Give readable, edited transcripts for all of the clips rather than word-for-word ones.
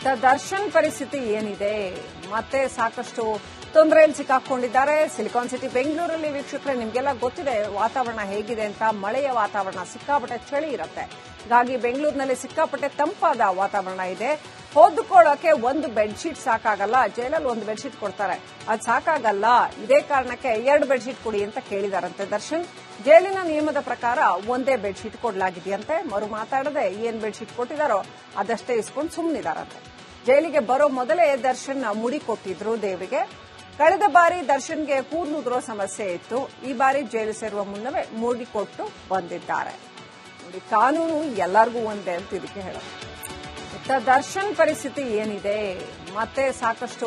ದರ್ಶನ್ ಪರಿಸ್ಥಿತಿ ಏನಿದೆ? ಮತ್ತೆ ಸಾಕಷ್ಟು ತೊಂದರೆಯಲ್ಲಿ ಸಿಕ್ಕಾಕೊಂಡಿದ್ದಾರೆ. ಸಿಲಿಕಾನ್ ಸಿಟಿ ಬೆಂಗಳೂರಲ್ಲಿ ವೀಕ್ಷಕರೇ ನಿಮಗೆಲ್ಲ ಗೊತ್ತಿದೆ ವಾತಾವರಣ ಹೇಗಿದೆ ಅಂತ. ಮಳೆಯ ವಾತಾವರಣ, ಸಿಕ್ಕಾಪಟ್ಟೆ ಚಳಿ ಇರುತ್ತೆ. ಹೀಗಾಗಿ ಬೆಂಗಳೂರಿನಲ್ಲಿ ಸಿಕ್ಕಾಪಟ್ಟೆ ತಂಪಾದ ವಾತಾವರಣ ಇದೆ. ಹೊದ್ದುಕೊಳ್ಳೋಕೆ ಒಂದು ಬೆಡ್ಶೀಟ್ ಸಾಕಾಗಲ್ಲ. ಜೈಲಲ್ಲಿ ಒಂದು ಬೆಡ್ಶೀಟ್ ಕೊಡ್ತಾರೆ, ಅದು ಸಾಕಾಗಲ್ಲ. ಇದೇ ಕಾರಣಕ್ಕೆ 2 ಬೆಡ್ಶೀಟ್ ಕೊಡಿ ಅಂತ ಕೇಳಿದಾರಂತೆ ದರ್ಶನ್. ಜೈಲಿನ ನಿಯಮದ ಪ್ರಕಾರ ಒಂದೇ ಬೆಡ್ಶೀಟ್ ಕೊಡಲಾಗಿದೆಯಂತೆ. ಮರು ಮಾತಾಡದೆ ಏನ್ ಬೆಡ್ಶೀಟ್ ಕೊಟ್ಟಿದಾರೋ ಅದಷ್ಟೇ ಇಸ್ಕೊಂಡು ಸುಮ್ಮನಿದಾರಂತೆ. ಜೈಲಿಗೆ ಬರೋ ಮೊದಲೇ ದರ್ಶನ್ ಮುಡಿ ಕೊಟ್ಟಿದ್ರು ದೇವರಿಗೆ. ಕಳೆದ ಬಾರಿ ದರ್ಶನ್ಗೆ ಕೂದಲು ಉದುರೋ ಸಮಸ್ಯೆ ಇತ್ತು. ಈ ಬಾರಿ ಜೈಲು ಸೇರುವ ಮುನ್ನವೇ ಮುಡಿ ಕೊಟ್ಟು ಬಂದಿದ್ದಾರೆ. ನೋಡಿ, ಕಾನೂನು ಎಲ್ಲರಿಗೂ ಒಂದೇ ಅಂತ ಇದಕ್ಕೆ ಹೇಳೋದು. ದರ್ಶನ್ ಪರಿಸ್ಥಿತಿ ಏನಿದೆ? ಮತ್ತೆ ಸಾಕಷ್ಟು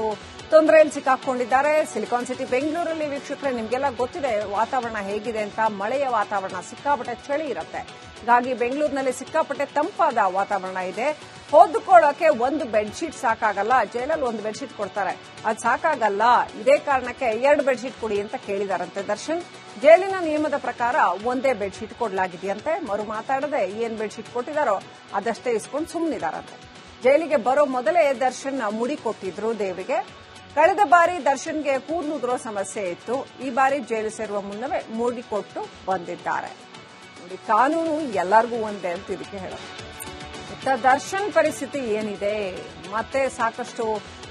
ತೊಂದರೆಯಲ್ಲಿ ಸಿಕ್ಕಾಕೊಂಡಿದ್ದಾರೆ. ಸಿಲಿಕಾನ್ ಸಿಟಿ ಬೆಂಗಳೂರಲ್ಲಿ ವೀಕ್ಷಕರೇ ನಿಮಗೆಲ್ಲ ಗೊತ್ತಿದೆ ವಾತಾವರಣ ಹೇಗಿದೆ ಅಂತ. ಮಳೆಯ ವಾತಾವರಣ, ಸಿಕ್ಕಾಪಟ್ಟೆ ಚಳಿ ಇರುತ್ತೆ. ಹೀಗಾಗಿ ಬೆಂಗಳೂರಿನಲ್ಲಿ ಸಿಕ್ಕಾಪಟ್ಟೆ ತಂಪಾದ ವಾತಾವರಣ ಇದೆ. ಹೊದ್ದುಕೊಳ್ಳೋಕೆ ಒಂದು ಬೆಡ್ಶೀಟ್ ಸಾಕಾಗಲ್ಲ. ಜೈಲಲ್ಲಿ ಒಂದು ಬೆಡ್ಶೀಟ್ ಕೊಡ್ತಾರೆ, ಅದು ಸಾಕಾಗಲ್ಲ. ಇದೇ ಕಾರಣಕ್ಕೆ 2 ಬೆಡ್ಶೀಟ್ ಕೊಡಿ ಅಂತ ಕೇಳಿದಾರಂತೆ ದರ್ಶನ್. ಜೈಲಿನ ನಿಯಮದ ಪ್ರಕಾರ ಒಂದೇ ಬೆಡ್ಶೀಟ್ ಕೊಡಲಾಗಿದೆಯಂತೆ. ಮರು ಮಾತಾಡದೆ ಏನ್ ಬೆಡ್ಶೀಟ್ ಕೊಟ್ಟಿದಾರೋ ಅದಷ್ಟೇ ಇಸ್ಕೊಂಡು ಸುಮ್ಮನಿದಾರಂತೆ. ಜೈಲಿಗೆ ಬರೋ ಮೊದಲೇ ದರ್ಶನ್ ಮುಡಿ ಕೊಟ್ಟಿದ್ರು ದೇವರಿಗೆ. ಕಳೆದ ಬಾರಿ ದರ್ಶನ್ಗೆ ಕೂದಲು ಉದುರೋ ಸಮಸ್ಯೆ ಇತ್ತು. ಈ ಬಾರಿ ಜೈಲು ಸೇರುವ ಮುನ್ನವೇ ಮುಡಿ ಕೊಟ್ಟು ಬಂದಿದ್ದಾರೆ. ನೋಡಿ, ಕಾನೂನು ಎಲ್ಲರಿಗೂ ಒಂದೇ ಅಂತ ಇದಕ್ಕೆ ಹೇಳೋದು. ದರ್ಶನ್ ಪರಿಸ್ಥಿತಿ ಏನಿದೆ? ಮತ್ತೆ ಸಾಕಷ್ಟು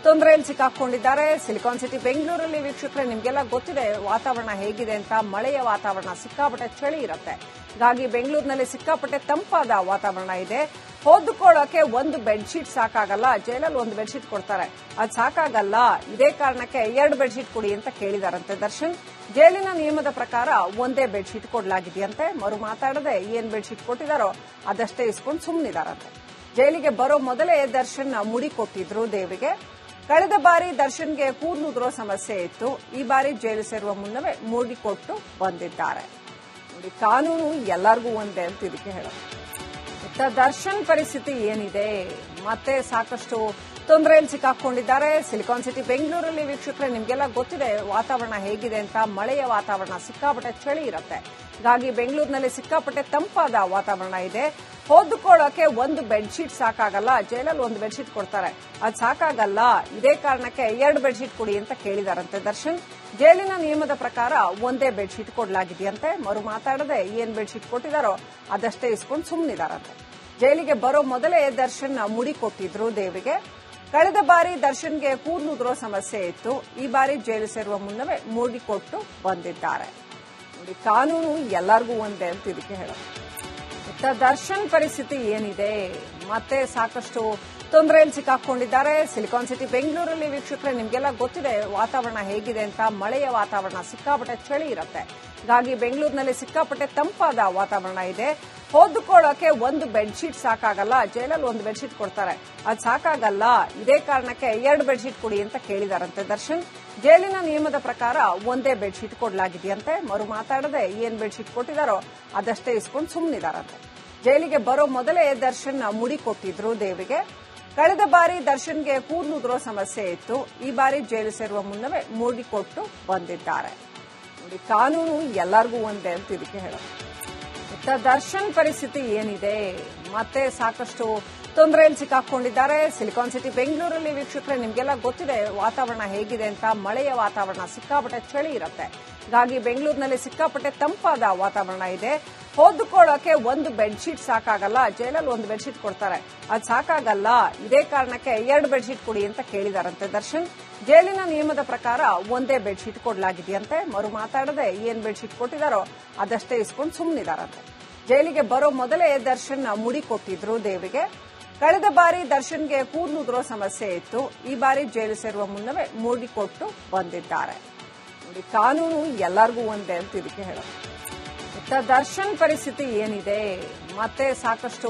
ತೊಂದರೆಯಲ್ಲಿ ಸಿಕ್ಕಾಕೊಂಡಿದ್ದಾರೆ. ಸಿಲಿಕಾನ್ ಸಿಟಿ ಬೆಂಗಳೂರಲ್ಲಿ ವೀಕ್ಷಕರೇ ನಿಮಗೆಲ್ಲ ಗೊತ್ತಿದೆ ವಾತಾವರಣ ಹೇಗಿದೆ ಅಂತ. ಮಳೆಯ ವಾತಾವರಣ, ಸಿಕ್ಕಾಪಟ್ಟೆ ಚಳಿ ಇರುತ್ತೆ. ಹೀಗಾಗಿ ಬೆಂಗಳೂರಿನಲ್ಲಿ ಸಿಕ್ಕಾಪಟ್ಟೆ ತಂಪಾದ ವಾತಾವರಣ ಇದೆ. ಹೊದ್ದುಕೊಳ್ಳೋಕೆ ಒಂದು ಬೆಡ್ಶೀಟ್ ಸಾಕಾಗಲ್ಲ. ಜೈಲಲ್ಲಿ ಒಂದು ಬೆಡ್ಶೀಟ್ ಕೊಡ್ತಾರೆ, ಅದು ಸಾಕಾಗಲ್ಲ. ಇದೇ ಕಾರಣಕ್ಕೆ 2 ಬೆಡ್ಶೀಟ್ ಕೊಡಿ ಅಂತ ಕೇಳಿದಾರಂತೆ ದರ್ಶನ್. ಜೈಲಿನ ನಿಯಮದ ಪ್ರಕಾರ ಒಂದೇ ಬೆಡ್ಶೀಟ್ ಕೊಡಲಾಗಿದೆಯಂತೆ. ಮರು ಮಾತಾಡದೆ ಏನ್ ಬೆಡ್ಶೀಟ್ ಕೊಟ್ಟಿದಾರೋ ಅದಷ್ಟೇ ಇಸ್ಕೊಂಡು ಸುಮ್ಮನಿದಾರಂತೆ. ಜೈಲಿಗೆ ಬರೋ ಮೊದಲೇ ದರ್ಶನ್ ಮುಡಿ ಕೊಟ್ಟಿದ್ರು ದೇವರಿಗೆ. ಕಳೆದ ಬಾರಿ ದರ್ಶನ್ಗೆ ಕೂದಲು ಉದುರೋ ಸಮಸ್ಯೆ ಇತ್ತು. ಈ ಬಾರಿ ಜೈಲು ಸೇರುವ ಮುನ್ನವೇ ಮುಡಿ ಕೊಟ್ಟು ಬಂದಿದ್ದಾರೆ. ನೋಡಿ, ಕಾನೂನು ಎಲ್ಲರಿಗೂ ಒಂದೇ ಅಂತ ಇದಕ್ಕೆ ಹೇಳೋದು. ದರ್ಶನ್ ಪರಿಸ್ಥಿತಿ ಏನಿದೆ? ಮತ್ತೆ ಸಾಕಷ್ಟು ತೊಂದರೆಯಲ್ಲಿ ಸಿಕ್ಕಾಕೊಂಡಿದ್ದಾರೆ. ಸಿಲಿಕಾನ್ ಸಿಟಿ ಬೆಂಗಳೂರಲ್ಲಿ ವೀಕ್ಷಕರೇ ನಿಮಗೆಲ್ಲ ಗೊತ್ತಿದೆ ವಾತಾವರಣ ಹೇಗಿದೆ ಅಂತ. ಮಳೆಯ ವಾತಾವರಣ, ಸಿಕ್ಕಾಪಟ್ಟೆ ಚಳಿ ಇರುತ್ತೆ. ಹೀಗಾಗಿ ಬೆಂಗಳೂರಿನಲ್ಲಿ ಸಿಕ್ಕಾಪಟ್ಟೆ ತಂಪಾದ ವಾತಾವರಣ ಇದೆ. ಹೊದ್ದುಕೊಳ್ಳೋಕೆ ಒಂದು ಬೆಡ್ಶೀಟ್ ಸಾಕಾಗಲ್ಲ. ಜೈಲಲ್ಲಿ ಒಂದು ಬೆಡ್ಶೀಟ್ ಕೊಡ್ತಾರೆ, ಅದು ಸಾಕಾಗಲ್ಲ. ಇದೇ ಕಾರಣಕ್ಕೆ 2 ಬೆಡ್ಶೀಟ್ ಕೊಡಿ ಅಂತ ಕೇಳಿದಾರಂತೆ ದರ್ಶನ್. ಜೈಲಿನ ನಿಯಮದ ಪ್ರಕಾರ ಒಂದೇ ಬೆಡ್ಶೀಟ್ ಕೊಡಲಾಗಿದೆಯಂತೆ. ಮರು ಮಾತಾಡದೆ ಏನ್ ಬೆಡ್ಶೀಟ್ ಕೊಟ್ಟಿದಾರೋ ಅದಷ್ಟೇ ಇಸ್ಕೊಂಡು ಸುಮ್ಮನಿದಾರಂತೆ. ಜೈಲಿಗೆ ಬರೋ ಮೊದಲೇ ದರ್ಶನ್ ಮುಡಿ ಕೊಟ್ಟಿದ್ರು ದೇವರಿಗೆ. ಕಳೆದ ಬಾರಿ ದರ್ಶನ್ಗೆ ಕೂದಲು ಉದುರೋ ಸಮಸ್ಯೆ ಇತ್ತು. ಈ ಬಾರಿ ಜೈಲು ಸೇರುವ ಮುನ್ನವೇ ಮುಡಿ ಕೊಟ್ಟು ಬಂದಿದ್ದಾರೆ. ನೋಡಿ, ಕಾನೂನು ಎಲ್ಲರಿಗೂ ಒಂದೇ ಅಂತ ಇದಕ್ಕೆ ಹೇಳೋದು. ದರ್ಶನ್ ಪರಿಸ್ಥಿತಿ ಏನಿದೆ? ಮತ್ತೆ ಸಾಕಷ್ಟು ತೊಂದರೆಯಲ್ಲಿ ಸಿಕ್ಕಾಕೊಂಡಿದ್ದಾರೆ. ಸಿಲಿಕಾನ್ ಸಿಟಿ ಬೆಂಗಳೂರಲ್ಲಿ ವೀಕ್ಷಕರೇ ನಿಮಗೆಲ್ಲ ಗೊತ್ತಿದೆ ವಾತಾವರಣ ಹೇಗಿದೆ ಅಂತ. ಮಳೆಯ ವಾತಾವರಣ, ಸಿಕ್ಕಾಪಟ್ಟೆ ಚಳಿ ಇರುತ್ತೆ. ಹೀಗಾಗಿ ಬೆಂಗಳೂರಿನಲ್ಲಿ ಸಿಕ್ಕಾಪಟ್ಟೆ ತಂಪಾದ ವಾತಾವರಣ ಇದೆ. ಹೊದ್ದುಕೊಳ್ಳೋಕೆ ಒಂದು ಬೆಡ್ಶೀಟ್ ಸಾಕಾಗಲ್ಲ. ಜೈಲಲ್ಲಿ ಒಂದು ಬೆಡ್ಶೀಟ್ ಕೊಡ್ತಾರೆ, ಅದು ಸಾಕಾಗಲ್ಲ. ಇದೇ ಕಾರಣಕ್ಕೆ 2 ಬೆಡ್ಶೀಟ್ ಕೊಡಿ ಅಂತ ಕೇಳಿದಾರಂತೆ ದರ್ಶನ್. ಜೈಲಿನ ನಿಯಮದ ಪ್ರಕಾರ ಒಂದೇ ಬೆಡ್ಶೀಟ್ ಕೊಡಲಾಗಿದೆಯಂತೆ. ಮರು ಮಾತಾಡದೆ ಏನ್ ಬೆಡ್ಶೀಟ್ ಕೊಟ್ಟಿದಾರೋ ಅದಷ್ಟೇ ಇಸ್ಕೊಂಡು ಸುಮ್ಮನಿದಾರಂತೆ. ಜೈಲಿಗೆ ಬರೋ ಮೊದಲೇ ದರ್ಶನ್ ಮುಡಿ ಕೊಟ್ಟಿದ್ರು ದೇವರಿಗೆ. ಕಳೆದ ಬಾರಿ ದರ್ಶನ್ಗೆ ಕೂದಲು ಉದುರೋ ಸಮಸ್ಯೆ ಇತ್ತು. ಈ ಬಾರಿ ಜೈಲು ಸೇರುವ ಮುನ್ನವೇ ಮುಡಿ ಕೊಟ್ಟು ಬಂದಿದ್ದಾರೆ. ನೋಡಿ, ಕಾನೂನು ಎಲ್ಲರಿಗೂ ಒಂದೇ ಅಂತ ಇದಕ್ಕೆ ಹೇಳೋದು. ದರ್ಶನ್ ಪರಿಸ್ಥಿತಿ ಏನಿದೆ? ಮತ್ತೆ ಸಾಕಷ್ಟು ತೊಂದರೆಯಲ್ಲಿ ಸಿಕ್ಕಾಕೊಂಡಿದ್ದಾರೆ. ಸಿಲಿಕಾನ್ ಸಿಟಿ ಬೆಂಗಳೂರಲ್ಲಿ ವೀಕ್ಷಕರೇ ನಿಮಗೆಲ್ಲ ಗೊತ್ತಿದೆ ವಾತಾವರಣ ಹೇಗಿದೆ ಅಂತ. ಮಳೆಯ ವಾತಾವರಣ, ಸಿಕ್ಕಾಪಟ್ಟೆ ಚಳಿ ಇರುತ್ತೆ. ಹೀಗಾಗಿ ಬೆಂಗಳೂರಿನಲ್ಲಿ ಸಿಕ್ಕಾಪಟ್ಟೆ ತಂಪಾದ ವಾತಾವರಣ ಇದೆ. ಹೊದ್ದುಕೊಳ್ಳೋಕೆ ಒಂದು ಬೆಡ್ಶೀಟ್ ಸಾಕಾಗಲ್ಲ. ಜೈಲಲ್ಲಿ ಒಂದು ಬೆಡ್ಶೀಟ್ ಕೊಡ್ತಾರೆ, ಅದು ಸಾಕಾಗಲ್ಲ. ಇದೇ ಕಾರಣಕ್ಕೆ 2 ಬೆಡ್ಶೀಟ್ ಕೊಡಿ ಅಂತ ಕೇಳಿದಾರಂತೆ ದರ್ಶನ್. ಜೈಲಿನ ನಿಯಮದ ಪ್ರಕಾರ ಒಂದೇ ಬೆಡ್ಶೀಟ್ ಕೊಡಲಾಗಿದೆಯಂತೆ. ಮರು ಮಾತಾಡದೆ ಏನ್ ಬೆಡ್ಶೀಟ್ ಕೊಟ್ಟಿದಾರೋ ಅದಷ್ಟೇ ಇಸ್ಕೊಂಡು ಸುಮ್ಮನಿದಾರಂತೆ. ಜೈಲಿಗೆ ಬರೋ ಮೊದಲೇ ದರ್ಶನ್ ಮುಡಿ ಕೊಟ್ಟಿದ್ರು ದೇವರಿಗೆ. ಕಳೆದ ಬಾರಿ ದರ್ಶನ್ಗೆ ಕೂದಲು ಉದುರೋ ಸಮಸ್ಯೆ ಇತ್ತು. ಈ ಬಾರಿ ಜೈಲು ಸೇರುವ ಮುನ್ನವೇ ಮುಡಿ ಕೊಟ್ಟು ಬಂದಿದ್ದಾರೆ. ನೋಡಿ, ಕಾನೂನು ಎಲ್ಲರಿಗೂ ಒಂದೇ ಅಂತ ಇದಕ್ಕೆ ಹೇಳೋದು. ದರ್ಶನ್ ಪರಿಸ್ಥಿತಿ ಏನಿದೆ? ಮತ್ತೆ ಸಾಕಷ್ಟು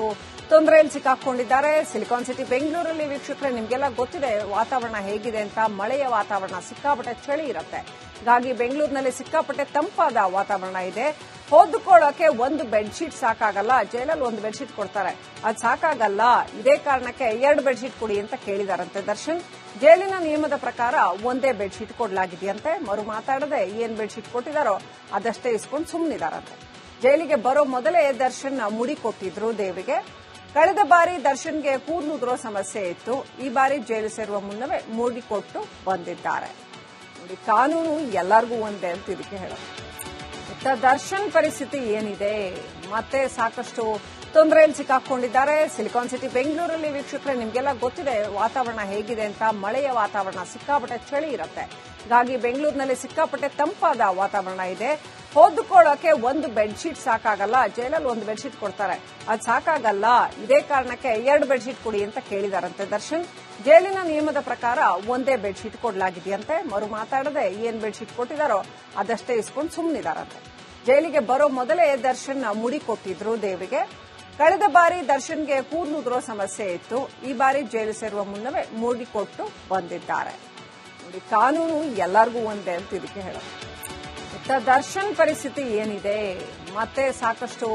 ತೊಂದರೆಯಲ್ಲಿ ಸಿಕ್ಕಾಕೊಂಡಿದ್ದಾರೆ. ಸಿಲಿಕಾನ್ ಸಿಟಿ ಬೆಂಗಳೂರಲ್ಲಿ ವೀಕ್ಷಕರೇ ನಿಮಗೆಲ್ಲ ಗೊತ್ತಿದೆ ವಾತಾವರಣ ಹೇಗಿದೆ ಅಂತ. ಮಳೆಯ ವಾತಾವರಣ, ಸಿಕ್ಕಾಪಟ್ಟೆ ಚಳಿ ಇರುತ್ತೆ. ಹೀಗಾಗಿ ಬೆಂಗಳೂರಿನಲ್ಲಿ ಸಿಕ್ಕಾಪಟ್ಟೆ ತಂಪಾದ ವಾತಾವರಣ ಇದೆ. ಹೊದ್ದುಕೊಳ್ಳೋಕೆ ಒಂದು ಬೆಡ್ಶೀಟ್ ಸಾಕಾಗಲ್ಲ. ಜೈಲಲ್ಲಿ ಒಂದು ಬೆಡ್ಶೀಟ್ ಕೊಡ್ತಾರೆ, ಅದು ಸಾಕಾಗಲ್ಲ. ಇದೇ ಕಾರಣಕ್ಕೆ 2 ಬೆಡ್ಶೀಟ್ ಕೊಡಿ ಅಂತ ಕೇಳಿದಾರಂತೆ ದರ್ಶನ್. ಜೈಲಿನ ನಿಯಮದ ಪ್ರಕಾರ ಒಂದೇ ಬೆಡ್ಶೀಟ್ ಕೊಡಲಾಗಿದೆಯಂತೆ. ಮರು ಮಾತಾಡದೆ ಏನ್ ಬೆಡ್ಶೀಟ್ ಕೊಟ್ಟಿದಾರೋ ಅದಷ್ಟೇ ಇಸ್ಕೊಂಡು ಸುಮ್ಮನಿದಾರಂತೆ. ಜೈಲಿಗೆ ಬರೋ ಮೊದಲೇ ದರ್ಶನ್ ಮುಡಿ ಕೊಟ್ಟಿದ್ರು ದೇವರಿಗೆ. ಕಳೆದ ಬಾರಿ ದರ್ಶನ್ಗೆ ಕೂದಲು ಉದುರೋ ಸಮಸ್ಯೆ ಇತ್ತು. ಈ ಬಾರಿ ಜೈಲು ಸೇರುವ ಮುನ್ನವೇ ಮೂಡಿಕೊಟ್ಟು ಬಂದಿದ್ದಾರೆ. ನೋಡಿ, ಕಾನೂನು ಎಲ್ಲರಿಗೂ ಒಂದೇ ಅಂತ ಇದಕ್ಕೆ ಹೇಳೋದು. ದರ್ಶನ್ ಪರಿಸ್ಥಿತಿ ಏನಿದೆ, ಮತ್ತೆ ಸಾಕಷ್ಟು ತೊಂದರೆಯಲ್ಲಿ ಸಿಕ್ಕಾಕೊಂಡಿದ್ದಾರೆ. ಸಿಲಿಕಾನ್ ಸಿಟಿ ಬೆಂಗಳೂರಲ್ಲಿ ವೀಕ್ಷಕರೇ ನಿಮಗೆಲ್ಲ ಗೊತ್ತಿದೆ ವಾತಾವರಣ ಹೇಗಿದೆ ಅಂತ. ಮಳೆಯ ವಾತಾವರಣ, ಸಿಕ್ಕಾಪಟ್ಟೆ ಚಳಿ ಇರುತ್ತೆ. ಹೀಗಾಗಿ ಬೆಂಗಳೂರಿನಲ್ಲಿ ಸಿಕ್ಕಾಪಟ್ಟೆ ತಂಪಾದ ವಾತಾವರಣ ಇದೆ. ಹೊದ್ದುಕೊಳ್ಳೋಕೆ ಒಂದು ಬೆಡ್ಶೀಟ್ ಸಾಕಾಗಲ್ಲ. ಜೈಲಲ್ಲಿ ಒಂದು ಬೆಡ್ಶೀಟ್ ಕೊಡ್ತಾರೆ, ಅದು ಸಾಕಾಗಲ್ಲ. ಇದೇ ಕಾರಣಕ್ಕೆ 2 ಬೆಡ್ಶೀಟ್ ಕೊಡಿ ಅಂತ ಕೇಳಿದಾರಂತೆ ದರ್ಶನ್. ಜೈಲಿನ ನಿಯಮದ ಪ್ರಕಾರ ಒಂದೇ ಬೆಡ್ಶೀಟ್ ಕೊಡಲಾಗಿದೆಯಂತೆ. ಮರು ಮಾತಾಡದೆ ಏನ್ ಬೆಡ್ಶೀಟ್ ಕೊಟ್ಟಿದಾರೋ ಅದಷ್ಟೇ ಇಸ್ಕೊಂಡು ಸುಮ್ಮನಿದಾರಂತೆ. ಜೈಲಿಗೆ ಬರೋ ಮೊದಲೇ ದರ್ಶನ್ ಮುಡಿ ಕೊಟ್ಟಿದ್ರು ದೇವರಿಗೆ. ಕಳೆದ ಬಾರಿ ದರ್ಶನ್ಗೆ ಕೂದಲು ಉದುರೋ ಸಮಸ್ಯೆ ಇತ್ತು. ಈ ಬಾರಿ ಜೈಲು ಸೇರುವ ಮುನ್ನವೇ ಮೂಡಿಕೊಟ್ಟು ಬಂದಿದ್ದಾರೆ. ನೋಡಿ, ಕಾನೂನು ಎಲ್ಲರಿಗೂ ಒಂದೇ ಅಂತ ಇದಕ್ಕೆ ಹೇಳೋದು. ದರ್ಶನ್ ಪರಿಸ್ಥಿತಿ ಏನಿದೆ, ಮತ್ತೆ ಸಾಕಷ್ಟು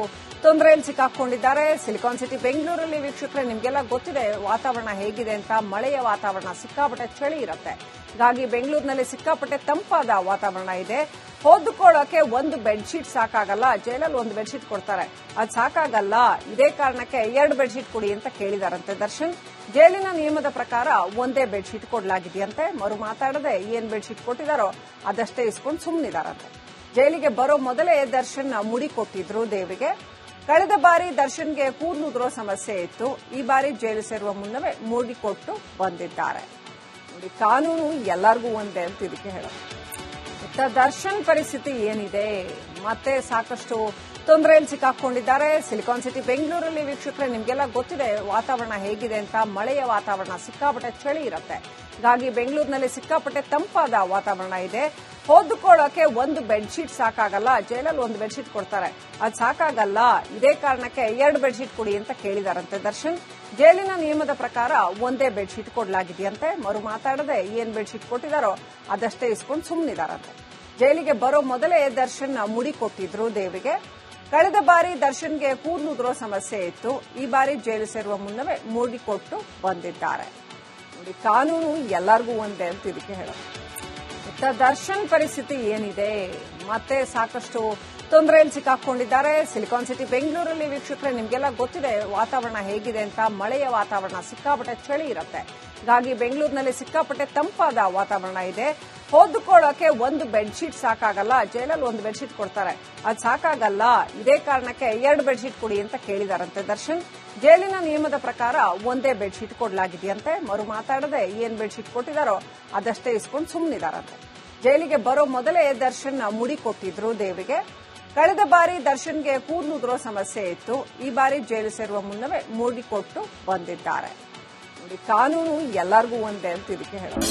ತೊಂದರೆಯಲ್ಲಿ ಸಿಕ್ಕಾಕೊಂಡಿದ್ದಾರೆ. ಸಿಲಿಕಾನ್ ಸಿಟಿ ಬೆಂಗಳೂರಲ್ಲಿ ವೀಕ್ಷಕರೇ ನಿಮಗೆಲ್ಲ ಗೊತ್ತಿದೆ ವಾತಾವರಣ ಹೇಗಿದೆ ಅಂತ. ಮಳೆಯ ವಾತಾವರಣ, ಸಿಕ್ಕಾಪಟ್ಟೆ ಚಳಿ ಇರುತ್ತೆ. ಹೀಗಾಗಿ ಬೆಂಗಳೂರಿನಲ್ಲಿ ಸಿಕ್ಕಾಪಟ್ಟೆ ತಂಪಾದ ವಾತಾವರಣ ಇದೆ. ಹೊದ್ದುಕೊಳ್ಳೋಕೆ ಒಂದು ಬೆಡ್ಶೀಟ್ ಸಾಕಾಗಲ್ಲ. ಜೈಲಲ್ಲಿ ಒಂದು ಬೆಡ್ಶೀಟ್ ಕೊಡ್ತಾರೆ, ಅದು ಸಾಕಾಗಲ್ಲ. ಇದೇ ಕಾರಣಕ್ಕೆ 2 ಬೆಡ್ಶೀಟ್ ಕೊಡಿ ಅಂತ ಕೇಳಿದಾರಂತೆ ದರ್ಶನ್. ಜೈಲಿನ ನಿಯಮದ ಪ್ರಕಾರ ಒಂದೇ ಬೆಡ್ಶೀಟ್ ಕೊಡಲಾಗಿದೆಯಂತೆ. ಮರು ಮಾತಾಡದೆ ಏನ್ ಬೆಡ್ಶೀಟ್ ಕೊಟ್ಟಿದಾರೋ ಅದಷ್ಟೇ ಇಸ್ಕೊಂಡು ಸುಮ್ಮನಿದಾರಂತೆ. ಜೈಲಿಗೆ ಬರೋ ಮೊದಲೇ ದರ್ಶನ್ ಮುಡಿ ಕೊಟ್ಟಿದ್ರು ದೇವರಿಗೆ. ಕಳೆದ ಬಾರಿ ದರ್ಶನ್ಗೆ ಕೂದಲು ಉದುರೋ ಸಮಸ್ಯೆ ಇತ್ತು. ಈ ಬಾರಿ ಜೈಲು ಸೇರುವ ಮುನ್ನವೇ ಮೂಡಿಕೊಟ್ಟು ಬಂದಿದ್ದಾರೆ. ನೋಡಿ, ಕಾನೂನು ಎಲ್ಲರಿಗೂ ಒಂದೇ ಅಂತ ಇದಕ್ಕೆ ಹೇಳೋದು. ದರ್ಶನ್ ಪರಿಸ್ಥಿತಿ ಏನಿದೆ, ಮತ್ತೆ ಸಾಕಷ್ಟು ತೊಂದರೆಯಲ್ಲಿ ಸಿಕ್ಕಾಕೊಂಡಿದ್ದಾರೆ. ಸಿಲಿಕಾನ್ ಸಿಟಿ ಬೆಂಗಳೂರಲ್ಲಿ ವೀಕ್ಷಕರೇ ನಿಮಗೆಲ್ಲ ಗೊತ್ತಿದೆ ವಾತಾವರಣ ಹೇಗಿದೆ ಅಂತ. ಮಳೆಯ ವಾತಾವರಣ, ಸಿಕ್ಕಾಪಟ್ಟೆ ಚಳಿ ಇರುತ್ತೆ. ಹೀಗಾಗಿ ಬೆಂಗಳೂರಿನಲ್ಲಿ ಸಿಕ್ಕಾಪಟ್ಟೆ ತಂಪಾದ ವಾತಾವರಣ ಇದೆ. ಹೊದ್ದುಕೊಳ್ಳೋಕೆ ಒಂದು ಬೆಡ್ಶೀಟ್ ಸಾಕಾಗಲ್ಲ. ಜೈಲಲ್ಲಿ ಒಂದು ಬೆಡ್ಶೀಟ್ ಕೊಡ್ತಾರೆ, ಅದು ಸಾಕಾಗಲ್ಲ. ಇದೇ ಕಾರಣಕ್ಕೆ 2 ಬೆಡ್ಶೀಟ್ ಕೊಡಿ ಅಂತ ಕೇಳಿದಾರಂತೆ ದರ್ಶನ್. ಜೈಲಿನ ನಿಯಮದ ಪ್ರಕಾರ ಒಂದೇ ಬೆಡ್ಶೀಟ್ ಕೊಡಲಾಗಿದೆಯಂತೆ. ಮರು ಮಾತಾಡದೆ ಏನ್ ಬೆಡ್ಶೀಟ್ ಕೊಟ್ಟಿದಾರೋ ಅದಷ್ಟೇ ಇಸ್ಕೊಂಡು ಸುಮ್ಮನಿದಾರಂತೆ. ಜೈಲಿಗೆ ಬರೋ ಮೊದಲೇ ದರ್ಶನ್ ಮುಡಿ ಕೊಟ್ಟಿದ್ರು ದೇವರಿಗೆ. ಕಳೆದ ಬಾರಿ ದರ್ಶನ್ಗೆ ಕೂದಲು ಉದುರೋ ಸಮಸ್ಯೆ ಇತ್ತು. ಈ ಬಾರಿ ಜೈಲು ಸೇರುವ ಮುನ್ನವೇ ಮೂಡಿಕೊಟ್ಟು ಬಂದಿದ್ದಾರೆ. ನೋಡಿ, ಕಾನೂನು ಎಲ್ಲರಿಗೂ ಒಂದೇ ಅಂತ ಇದಕ್ಕೆ ಹೇಳೋದು. ದರ್ಶನ್ ಪರಿಸ್ಥಿತಿ ಏನಿದೆ, ಮತ್ತೆ ಸಾಕಷ್ಟು ತೊಂದರೆಯಲ್ಲಿ ಸಿಕ್ಕಾಕೊಂಡಿದ್ದಾರೆ. ಸಿಲಿಕಾನ್ ಸಿಟಿ ಬೆಂಗಳೂರಲ್ಲಿ ವೀಕ್ಷಕರೇ ನಿಮಗೆಲ್ಲ ಗೊತ್ತಿದೆ ವಾತಾವರಣ ಹೇಗಿದೆ ಅಂತ. ಮಳೆಯ ವಾತಾವರಣ, ಸಿಕ್ಕಾಪಟ್ಟೆ ಚಳಿ ಇರುತ್ತೆ. ಹೀಗಾಗಿ ಬೆಂಗಳೂರಿನಲ್ಲಿ ಸಿಕ್ಕಾಪಟ್ಟೆ ತಂಪಾದ ವಾತಾವರಣ ಇದೆ. ಹೊದ್ದುಕೊಳ್ಳೋಕೆ ಒಂದು ಬೆಡ್ಶೀಟ್ ಸಾಕಾಗಲ್ಲ. ಜೈಲಲ್ಲಿ ಒಂದು ಬೆಡ್ಶೀಟ್ ಕೊಡ್ತಾರೆ, ಅದು ಸಾಕಾಗಲ್ಲ. ಇದೇ ಕಾರಣಕ್ಕೆ 2 ಬೆಡ್ಶೀಟ್ ಕೊಡಿ ಅಂತ ಕೇಳಿದಾರಂತೆ ದರ್ಶನ್. ಜೈಲಿನ ನಿಯಮದ ಪ್ರಕಾರ ಒಂದೇ ಬೆಡ್ಶೀಟ್ ಕೊಡಲಾಗಿದೆಯಂತೆ. ಮರು ಮಾತಾಡದೆ ಏನ್ ಬೆಡ್ಶೀಟ್ ಕೊಟ್ಟಿದಾರೋ ಅದಷ್ಟೇ ಇಸ್ಕೊಂಡು ಸುಮ್ಮನಿದಾರಂತೆ. ಜೈಲಿಗೆ ಬರೋ ಮೊದಲೇ ದರ್ಶನ್ ಮುಡಿ ಕೊಟ್ಟಿದ್ರು ದೇವರಿಗೆ. ಕಳೆದ ಬಾರಿ ದರ್ಶನ್ಗೆ ಕೂದಲು ಉದುರೋ ಸಮಸ್ಯೆ ಇತ್ತು. ಈ ಬಾರಿ ಜೈಲು ಸೇರುವ ಮುನ್ನವೇ ಮೂಡಿಕೊಟ್ಟು ಬಂದಿದ್ದಾರೆ. ನೋಡಿ, ಕಾನೂನು ಎಲ್ಲರಿಗೂ ಒಂದೇ ಅಂತ ಇದಕ್ಕೆ ಹೇಳೋದು.